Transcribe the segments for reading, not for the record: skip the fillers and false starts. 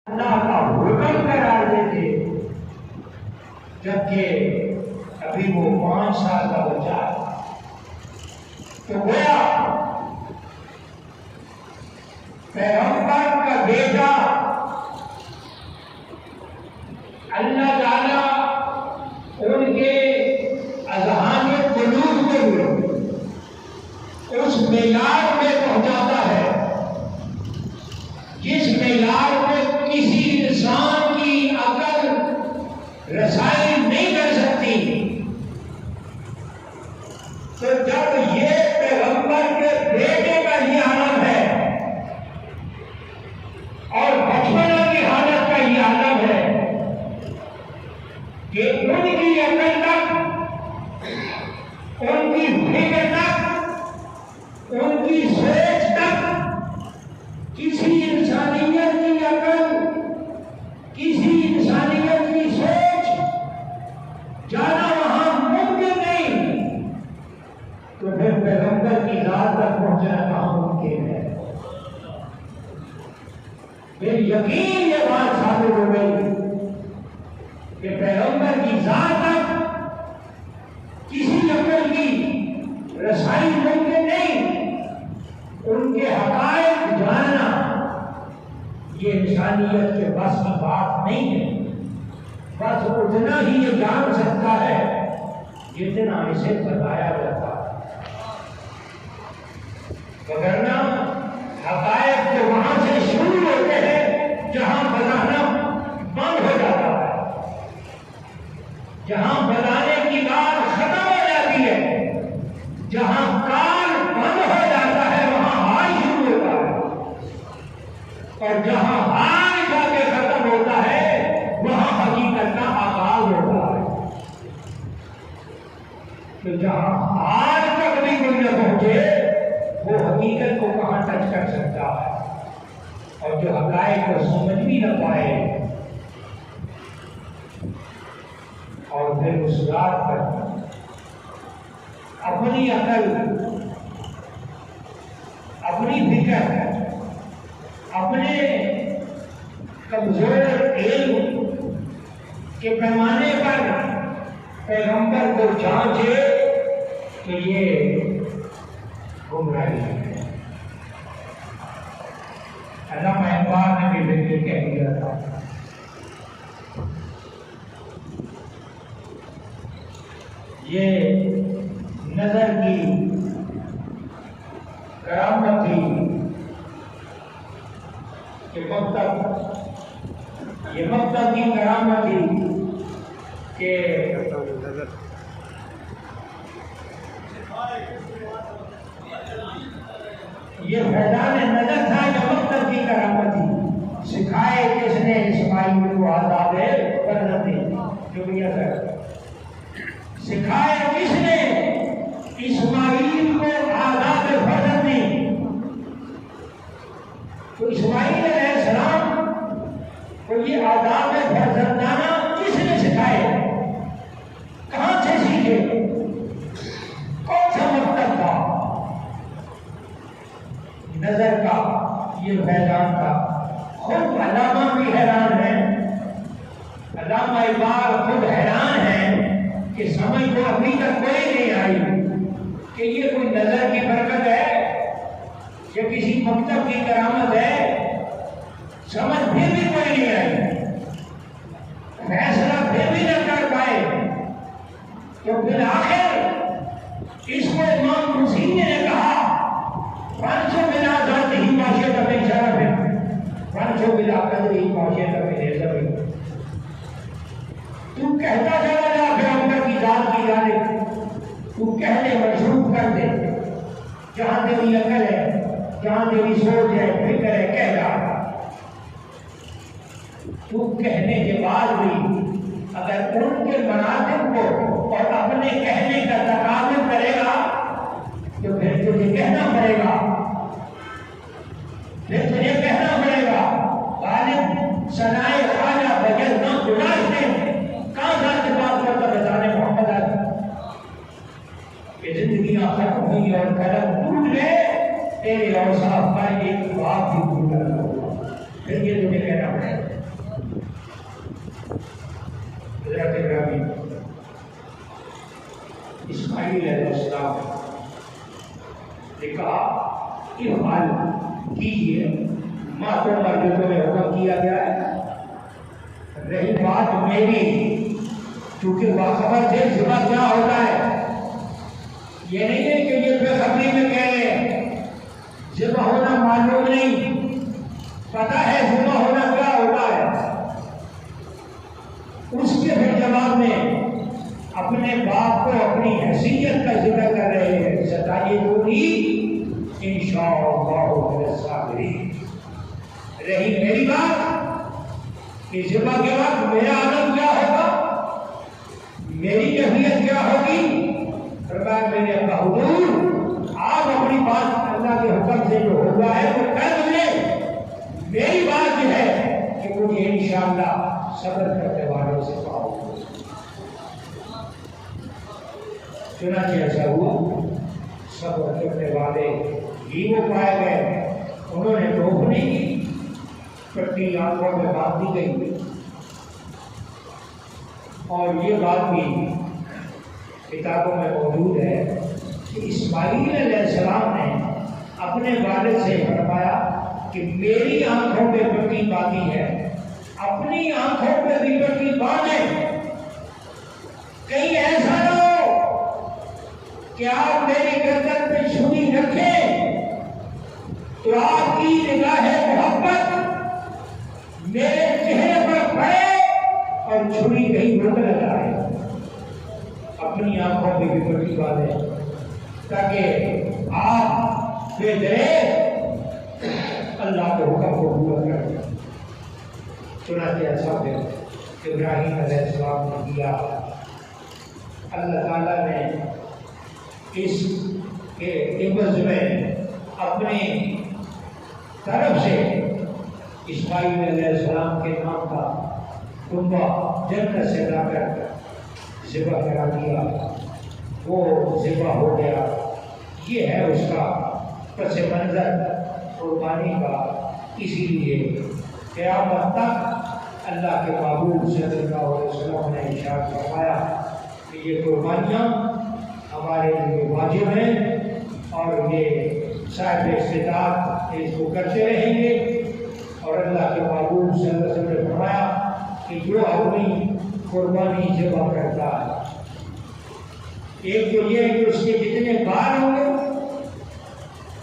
اللہ کا حکم قرار دیتے، جبکہ ابھی وہ 5 سال کا بچہ ہے۔ تو گویا پیغمبر کا بیٹا اللہ تعالیٰ ان کے اذہان قلوب کو اس معیار میں پہنچاتا ہے جس معیار میں کسی انسان کی عقل رسائی نہیں کر سکتی۔ تو جب یہ پیغمبر کے بیٹے کا یہ عالم ہے اور بچپنا کی حالت کا یہ عالم ہے کہ ان کی عقل تک، ان کی فکر تک، ان کی سوچ تک کسی انسانیت کی عقل، کسی انسانیت کی سوچ جانا وہاں ممکن نہیں، تو پھر پیغمبر کی ذات تک پہنچنا کہاں ممکن ہے؟ پھر یقین یہ بات ثابت ہو گئی کہ پیغمبر کی ذات تک کسی عقل کی رسائی ممکن نہیں۔ ان کے حقائق جاننا یہ انسانیت کے بس کی بات نہیں ہے۔ بس اتنا ہی یہ جان سکتا ہے جتنا اسے بتایا جاتا ہے، وگرنہ حقائق تو وہاں سے شروع ہوتے ہیں جہاں بتانا بند ہو جاتا ہے، جہاں بتانے کی بات ختم ہو جاتی ہے، جہاں کان بند ہو جاتا ہے وہاں حال شروع ہوتا ہے، اور جہاں حال جا کے ختم ہوتا ہے وہاں حقیقت کا آغاز ہوتا ہے۔ تو جہاں حال تک بھی کوئی نہ پہنچے وہ حقیقت کو کہاں ٹچ کر سکتا ہے، اور جو حقائق کو سمجھ بھی نہ پائے اور پھر اس رات پر اپنی عقل، اپنی فکر، اپنے کمزور علم کے پیمانے پر پیغمبر کو جانچے تو یہ گمراہی ہے۔ علامہ اقبال نے بھی بالکل کہہ دیا تھا، یہ نظر کی کرامت تھی کہ یہ مقتد کی کرامت تھی کہ یہ فیضان نظر تھا، جو مقتد کی کرامت تھی۔ سکھائے کس نے اسماعیل کو آداب قدرتی، جو بھی سکھائے کس نے اسماعیل کو آداب فرزندی؟ تو اسماعیل علیہ السلام کو یہ آداب فرزندانہ کس نے سکھائے؟ کہاں سے سیکھے؟ کون سا مقصد تھا؟ نظر کا یہ فیضان تھا۔ خود علامہ بھی حیران ہیں، علامہ اقبال خود حیران ہیں کہ سمجھ کو ابھی تک کوئی نہیں آئی کہ یہ کوئی نظر کی برکت ہے یا کسی مکتب کی کرامت ہے۔ سمجھ پھر بھی کوئی نہیں آئی، فیصلہ پھر بھی نہ کر پائے۔ تو پھر آخر اس کو امام حسین نے کہا، فنسو بلا ذات ہی معاشیت میں شرف ہے، فنسو بلا قدر ہی معاشیت میں نظر ہے۔ تو کہتا چلا جا پیغمبر کی ذات کی جانب، تو کہنے منسوخ کر دے، جہاں تیری عقل ہے، جہاں تیری سوچ ہے، فکر ہے، کہہ جا۔ تو کہنے کے بعد بھی اگر ان کے مناطق کو اور اپنے کہنے کا تقابل کرے گا تو پھر تجھے کہنا پڑے گا، پھر تجھے کہنا پڑے گا غالب ثنائے خواجہ بجل نہ گزارتے کہاں ذات بات کرتا بتانے محمد کہ زندگیاں ختم ہوئی اور قلم ٹوٹ گئے، تیرے اوصاف کا ایک بات بھی ٹوٹ گیا، پھر یہ تمہیں کہنا پڑے گا۔ میری، کیونکہ باخبر تھے ذبح کیا ہوتا ہے. یہ نہیں ہے کہ یہ بے خبری میں کہہ رہے ہیں، ذبح ہونا معلوم نہیں، پتہ ہے ذبح ہونا کیا ہوتا ہے. اس کے پھر جواب میں اپنے باپ کو اپنی حیثیت کا ذکر کر رہے ہیں. ستاجدونی انشاءاللہ من الصابرین. رہی میری بات کہ ذبح کے وقت میرا عالم کیا ہوگا، میری کیفیت کیا ہوگی. فرمایا میں نے کہا حضور آپ اپنی بات اللہ کے حکم سے جو ہوگا ہے وہ کر لیں، میری بات یہ ہے کہ مجھے انشاءاللہ صبر کرنے والوں سے پاؤ. چنانچہ ایسا ہوا، صبر کرنے والے ہی وہ پائے گئے. انہوں نے ٹوک نہیں کی، کٹی آنکھوں میں باندھ دی گئی. اور یہ بات بھی کتابوں میں موجود ہے کہ اسماعیل علیہ السلام نے اپنے والد سے فرمایا کہ میری آنکھوں پہ پٹی باندھی ہے، اپنی آنکھوں پہ بھی پٹی باندھیں، کہیں ایسا نہ ہو کہ آپ میری گردن پہ چھری رکھیں تو آپ کی نگاہ محبت میرے چہرے پر پڑے اور چھری کہیں رک نہ جائے. اپنی آنکھوں پہ بھی پٹی باندھیں تاکہ آپ بے ڈرے اللہ کے حکم کو پورا کریں. چنانچہ ایسا پھر ابراہیم علیہ السلام نے کیا. اللہ تعالیٰ نے اس کے عوض میں اپنی طرف سے اسماعیل علیہ السلام کے نام کا کنبہ جنت سے لا کر ذبح کرا دیا. وہ ذبح ہو گیا. یہ ہے اس کا پس منظر قربانی کا. اسی لیے قیامت تک اللہ کے محبوب صلی اللہ علیہ وسلم نے ارشاد فرمایا کہ یہ قربانیاں ہمارے لیے واجب ہیں اور یہ صاحب استطاعت اس کو کرتے رہیں گے. اور اللہ کے محبوب صلی اللہ علیہ وسلم نے فرمایا کہ جو اپنی قربانی ذبح کرتا ہے، ایک تو یہ ہے کہ اس کے جتنے بار ہوں گے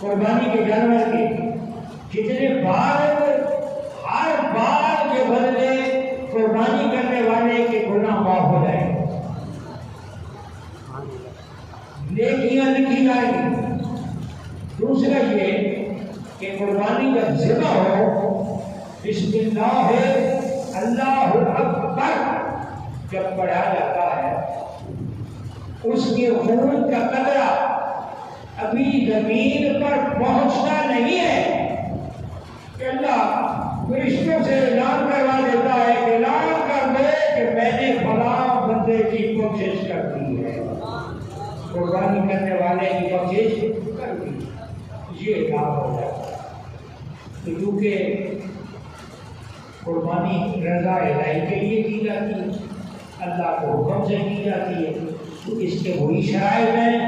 قربانی کے جانور کے، جتنے بار ہوں گے ہر بار کے بدلے قربانی کرنے والے کے گناہ معاف ہو جائیں گے، نیکیاں لکھی جائیں گی. دوسرا یہ کہ قربانی جب ذبح ہو بسم اللہ اکبر جب پڑھا جاتا ہے، اس کے خون کا قطرہ ابھی زمین پر پہنچتا نہیں ہے کہ اللہ فرشتوں سے اعلان کروا دیتا ہے کہ اعلان کر دے کہ میں نے فلاں بندے کی بخشش کر دی ہے، قربانی کرنے والے کی بخشش کر دی. یہ کام ہو جاتا ہے. تو کیونکہ قربانی رضا الہی کے لیے کی جاتی ہے، اللہ کے حکم سے کی جاتی ہے، تو اس کے وہی شرائط ہیں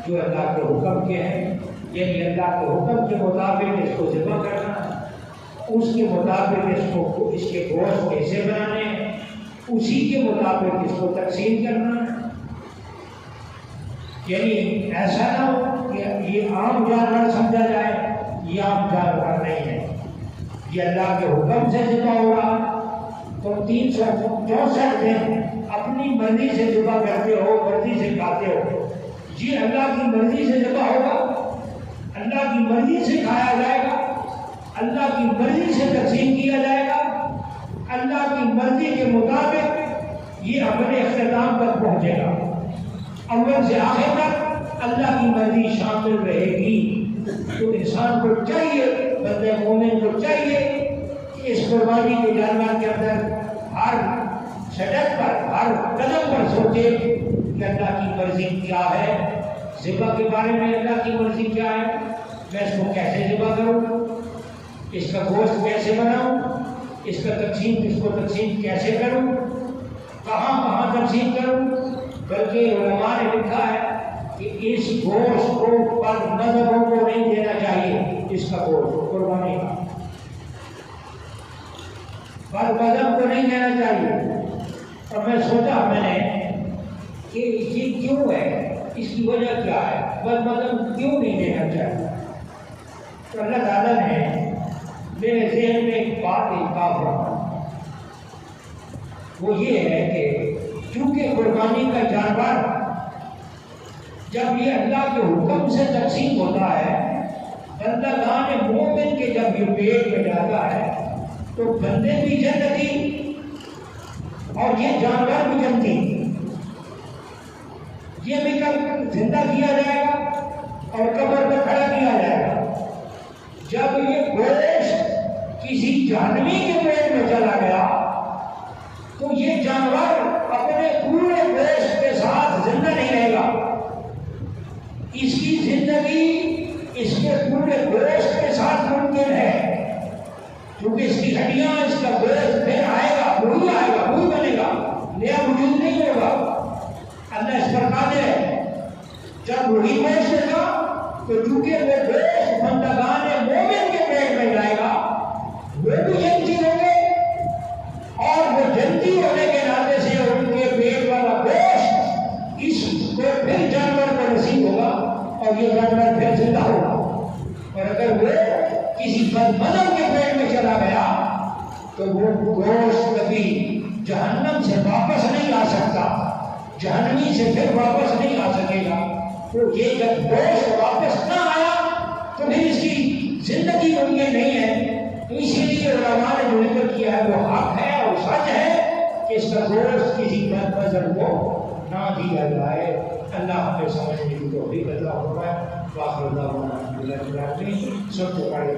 جو اللہ کے حکم کے ہیں. یعنی اللہ کے حکم کے مطابق اس کو ذبح کرنا، اس کے مطابق اس کے گوشت کیسے بنانے، اسی کے مطابق اس کو تقسیم کرنا. یعنی ایسا نہ ہو کہ یہ عام جانور سمجھا جائے، یہ عام جانور نہیں ہے، یہ اللہ کے حکم سے ذبح ہوگا. تم 364 دن اپنی مرضی سے ذبح کرتے ہو، مرضی سے کھاتے ہو، یہ اللہ کی مرضی سے ذبح ہوگا، اللہ کی مرضی سے کھایا جائے گا، اللہ کی مرضی سے تقسیم کیا جائے گا، اللہ کی مرضی کے مطابق یہ اپنے اختتام تک پہنچے گا. اول سے آخر تک اللہ کی مرضی شامل رہے گی. تو انسان کو چاہیے، بندے مومن کو چاہیے کہ اس قربانی کے جانور کے اندر ہر سڑک پر، ہر قدم پر سوچے کہ اللہ کی مرضی کیا ہے، ذبح کے بارے میں اللہ کی مرضی کیا ہے، میں اس کو کیسے ذبح کروں، اس کا گوشت کیسے بناؤں، اس کا تقسیم کیسے کروں، کہاں تقسیم کروں. بلکہ علماء نے لکھا ہے کہ اس گوشت کو پر مذہبوں کو نہیں دینا چاہیے. اس کا گوشت قربانی کا پر مذہب کو نہیں دینا چاہیے. اور میں سوچا میں نے کہ یہ کیوں ہے، اس کی وجہ کیا ہے، بس مطلب کیوں نہیں دینا چاہیے؟ تو اللہ تعالیٰ نے میرے ذہن میں ایک بات انتخاب رکھا، وہ یہ ہے کہ چونکہ قربانی کا جانور جب یہ اللہ کے حکم سے تقسیم ہوتا ہے، بندہ گان مومن کے جب یہ پیٹ میں جاتا ہے تو بندے بھی جنتی اور یہ جانور بھی جنتی، یہ بھی کب زندہ کیا جائے گا اور قبر پہ کھڑا کیا جائے گا۔ جب یہ گوشت کسی جہنمی کے پیٹ میں چلا گیا تو یہ جانور اپنے پورے گوشت کے ساتھ زندہ نہیں رہے گا، اس کی زندگی اس کے پورے گوشت کے ساتھ ممکن ہے، کیونکہ اس کی ہڈیاں، اس کا گوشت پھر آئے گا، وہی بنے گا، نیا وجود نہیں ہوگا۔ اللہ اس پر قادر ہے۔ جب وہی گوشت ہوگا تو چونکہ وہ گوشت بندگان مومن کے پیٹ میں جائے گا، وہ بھی جنتی ہوں گے، اور وہ جنتی ہونے کے ناطے سے ان کے پیٹ والا گوشت اس کو پھر جانور کو نصیب ہوگا اور یہ جانور پھر زندہ ہوگا۔ اور اگر وہ کسی بدمدم کے پیٹ میں چلا گیا تو وہ گوشت کبھی جہنم سے واپس نہیں آ سکتا، جہنمی سے پھر واپس نہیں آ سکے گا۔ تو یہ جب گوشت واپس نہ آیا تو پھر اس کی زندگی ممکن نہیں ہے۔ تو اسی لیے علماء نے جو ذکر کیا ہے وہ حق ہے اور سچ ہے کہ اس کا گوشت کسی بدمزن کو نہ دیا جائے۔ اللہ ہمیں سمجھنے کی توفیق عطا فرمائے۔ واخر دعوانا الحمدللہ رب العالمین۔ سب کو پڑھے